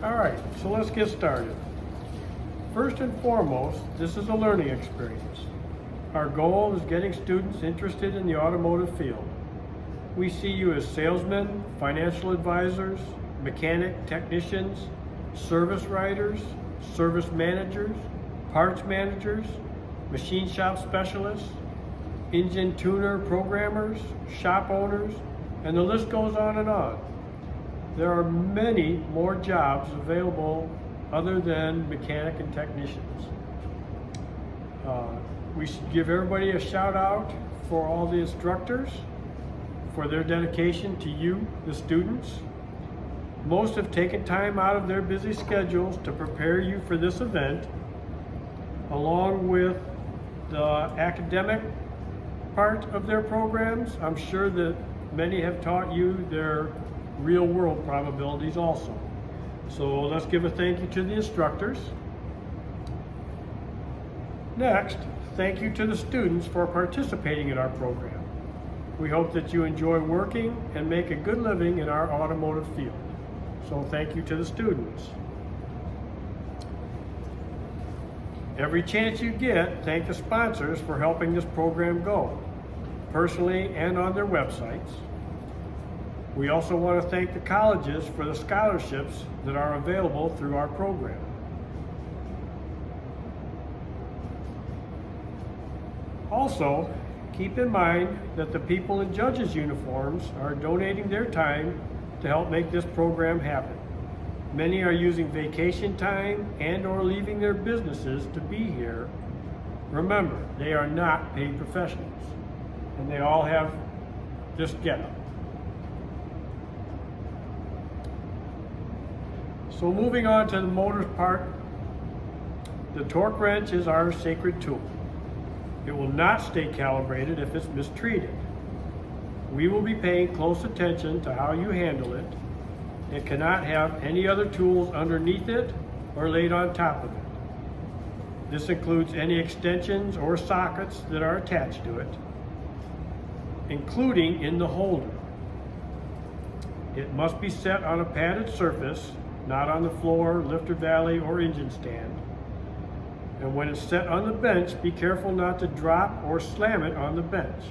All right, so let's get started. First and foremost, this is a learning experience. Our goal is getting students interested in the automotive field. We see you as salesmen, financial advisors, mechanic technicians, service writers, service managers, parts managers, machine shop specialists, engine tuner programmers, shop owners, and the list goes on and on. There are many more jobs available other than mechanic and technicians. We should give everybody a shout out for all the instructors for their dedication to you, the students. Most have taken time out of their busy schedules to prepare you for this event, along with the academic part of their programs. I'm sure that many have taught you their real world probabilities also. So let's give a thank you to the instructors. Next, thank you to the students for participating in our program. We hope that you enjoy working and make a good living in our automotive field. So thank you to the students. Every chance you get, thank the sponsors for helping this program go, personally and on their websites. We also want to thank the colleges for the scholarships that are available through our program. Also, keep in mind that the people in judges' uniforms are donating their time to help make this program happen. Many are using vacation time and or leaving their businesses to be here. Remember, they are not paid professionals, and they all have this getup. So moving on to the motors part, the torque wrench is our sacred tool. It will not stay calibrated if it's mistreated. We will be paying close attention to how you handle it. It cannot have any other tools underneath it or laid on top of it. This includes any extensions or sockets that are attached to it, including in the holder. It must be set on a padded surface, not on the floor, lifter valley, or engine stand. And when it's set on the bench, be careful not to drop or slam it on the bench.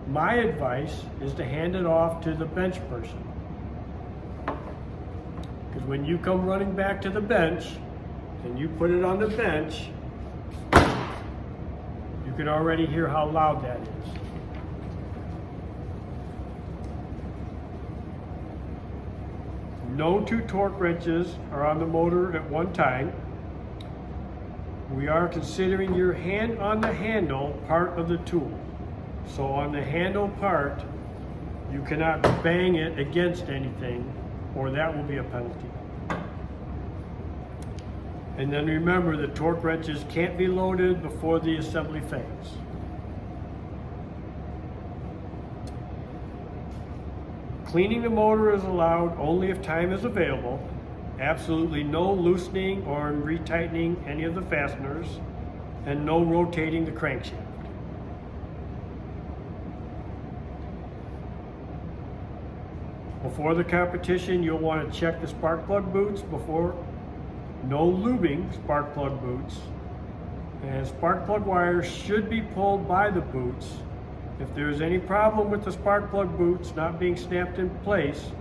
My advice is to hand it off to the bench person. Because when you come running back to the bench and you put it on the bench, you can already hear how loud that is. No two torque wrenches are on the motor at one time. We are considering your hand on the handle part of the tool. So on the handle part, you cannot bang it against anything, or that will be a penalty. And then remember, the torque wrenches can't be loaded before the assembly phase. Cleaning the motor is allowed only if time is available. Absolutely no loosening or retightening any of the fasteners, and no rotating the crankshaft. Before the competition, you'll want to check the spark plug boots before. No lubing spark plug boots. And spark plug wires should be pulled by the boots. If there's any problem with the spark plug boots not being snapped in place,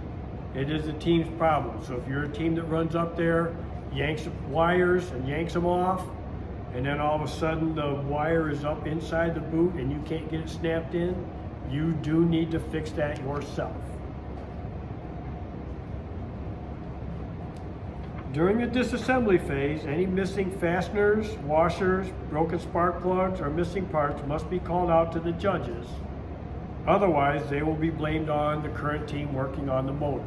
it is the team's problem. So if you're a team that runs up there, yanks the wires and yanks them off, and then all of a sudden the wire is up inside the boot and you can't get it snapped in, you do need to fix that yourself. During the disassembly phase, any missing fasteners, washers, broken spark plugs, or missing parts must be called out to the judges. Otherwise, they will be blamed on the current team working on the motor.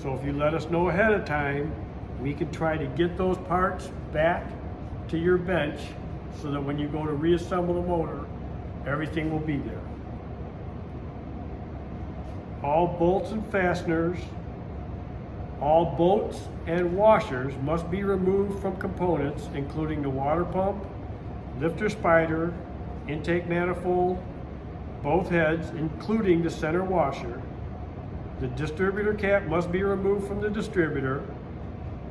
So if you let us know ahead of time, we can try to get those parts back to your bench so that when you go to reassemble the motor, everything will be there. All bolts and fasteners, all bolts and washers must be removed from components including the water pump, lifter spider, intake manifold, both heads including the center washer. The distributor cap must be removed from the distributor.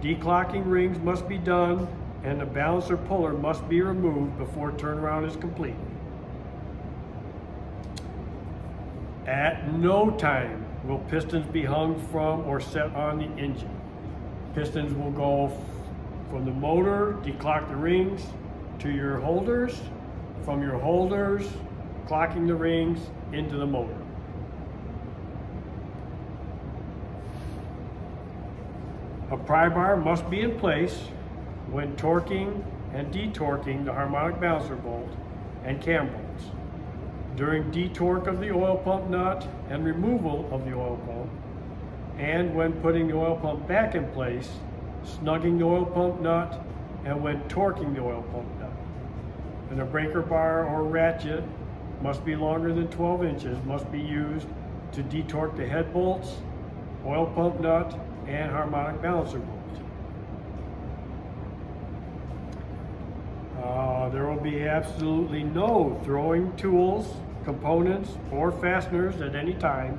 Declocking rings must be done and the balancer puller must be removed before turnaround is complete. At no time will pistons be hung from or set on the engine. Pistons will go from the motor, declock the rings, to your holders, from your holders, clocking the rings into the motor. A pry bar must be in place when torquing and detorquing the harmonic balancer bolt and cam bolts. During detorque of the oil pump nut and removal of the oil pump, and when putting the oil pump back in place, snugging the oil pump nut, and when torquing the oil pump nut. And a breaker bar or ratchet must be longer than 12 inches, must be used to detorque the head bolts, oil pump nut, and harmonic balancer bolt. There will be absolutely no throwing tools, components, or fasteners at any time.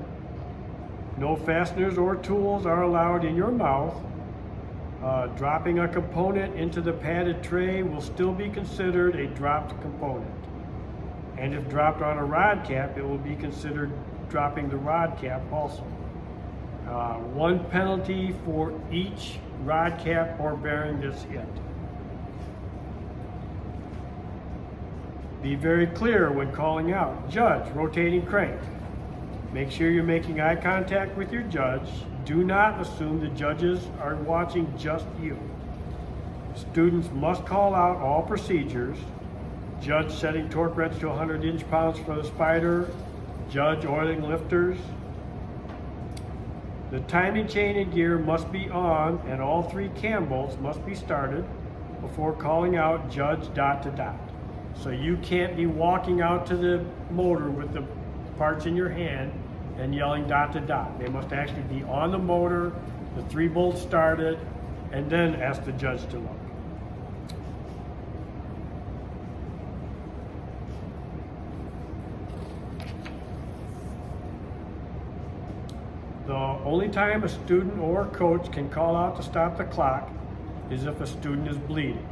No fasteners or tools are allowed in your mouth. Dropping a component into the padded tray will still be considered a dropped component. And if dropped on a rod cap, it will be considered dropping the rod cap also. One penalty for each rod cap or bearing that's hit. Be very clear when calling out, "Judge, rotating crank." Make sure you're making eye contact with your judge. Do not assume the judges are watching just you. Students must call out all procedures. Judge setting torque wrench to 100 inch-pounds for the spider. Judge oiling lifters. The timing chain and gear must be on and all 3 cam bolts must be started before calling out "Judge dot to dot." So you can't be walking out to the motor with the parts in your hand and yelling "dot to dot." They must actually be on the motor, the 3 bolts started, and then ask the judge to look. The only time a student or coach can call out to stop the clock is if a student is bleeding.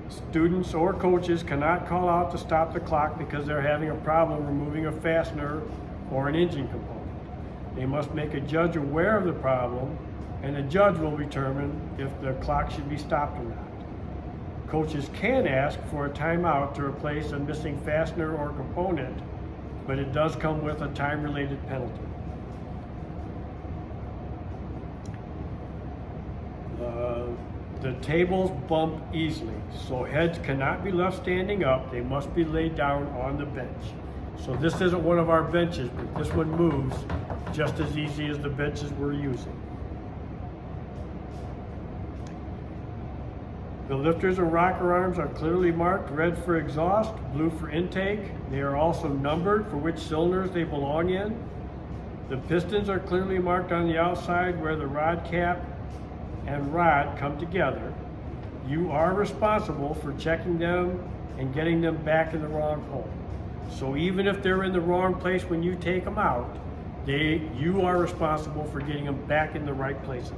Students or coaches cannot call out to stop the clock because they're having a problem removing a fastener or an engine component. They must make a judge aware of the problem, and the judge will determine if the clock should be stopped or not. Coaches can ask for a timeout to replace a missing fastener or component, but it does come with a time-related penalty. The tables bump easily, so heads cannot be left standing up. They must be laid down on the bench. So this isn't one of our benches, but this one moves just as easy as the benches we're using. The lifters and rocker arms are clearly marked, red for exhaust, blue for intake. They are also numbered for which cylinders they belong in. The pistons are clearly marked on the outside where the rod cap and rod come together. You are responsible for checking them and getting them back in the wrong hole. So even if they're in the wrong place when you take them out, you are responsible for getting them back in the right places.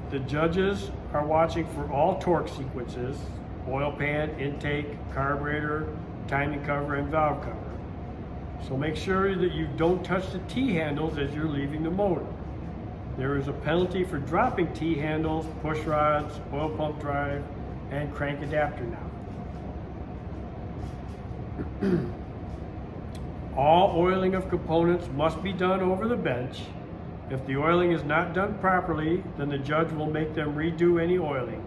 The judges are watching for all torque sequences: oil pan, intake, carburetor, timing cover, and valve cover. So make sure that you don't touch the T-handles as you're leaving the motor. There is a penalty for dropping T-handles, push rods, oil pump drive, and crank adapter now. All oiling of components must be done over the bench. If the oiling is not done properly, then the judge will make them redo any oiling.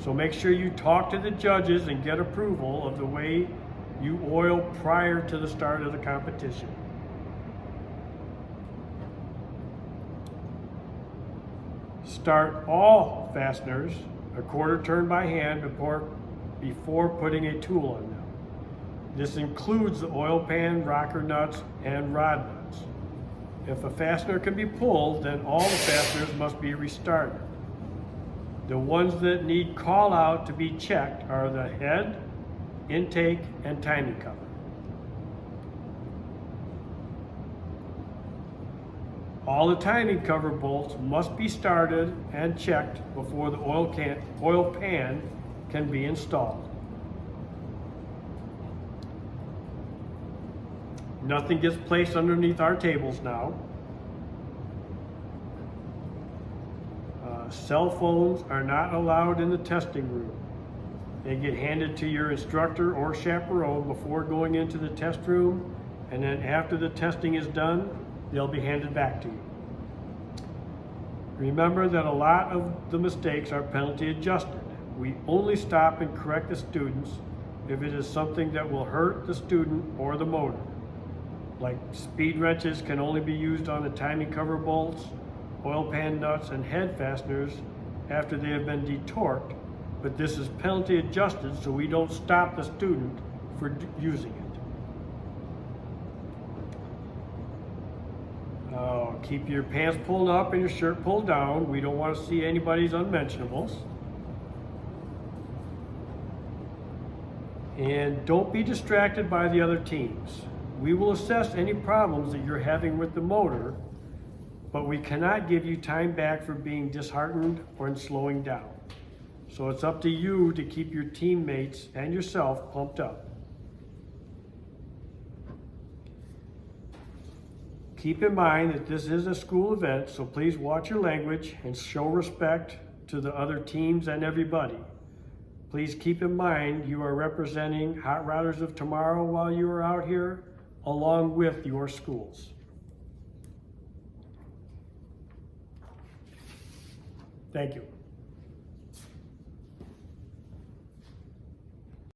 So make sure you talk to the judges and get approval of the way you oil prior to the start of the competition. Start all fasteners a quarter turn by hand before putting a tool on them. This includes the oil pan, rocker nuts, and rod nuts. If a fastener can be pulled, then all the fasteners must be restarted. The ones that need call out to be checked are the head, intake, and timing cover. All the timing cover bolts must be started and checked before the oil pan can be installed. Nothing gets placed underneath our tables now. Cell phones are not allowed in the testing room. They get handed to your instructor or chaperone before going into the test room, and then after the testing is done, they'll be handed back to you. Remember that a lot of the mistakes are penalty adjusted. We only stop and correct the students if it is something that will hurt the student or the motor. Like speed wrenches can only be used on the timing cover bolts, oil pan nuts, and head fasteners after they have been detorqued, but this is penalty adjusted so we don't stop the student for using it. Keep your pants pulled up and your shirt pulled down. We don't want to see anybody's unmentionables. And don't be distracted by the other teams. We will assess any problems that you're having with the motor, but we cannot give you time back for being disheartened or slowing down. So it's up to you to keep your teammates and yourself pumped up. Keep in mind that this is a school event, so please watch your language and show respect to the other teams and everybody. Please keep in mind you are representing Hot Rodders of Tomorrow while you are out here, along with your schools. Thank you.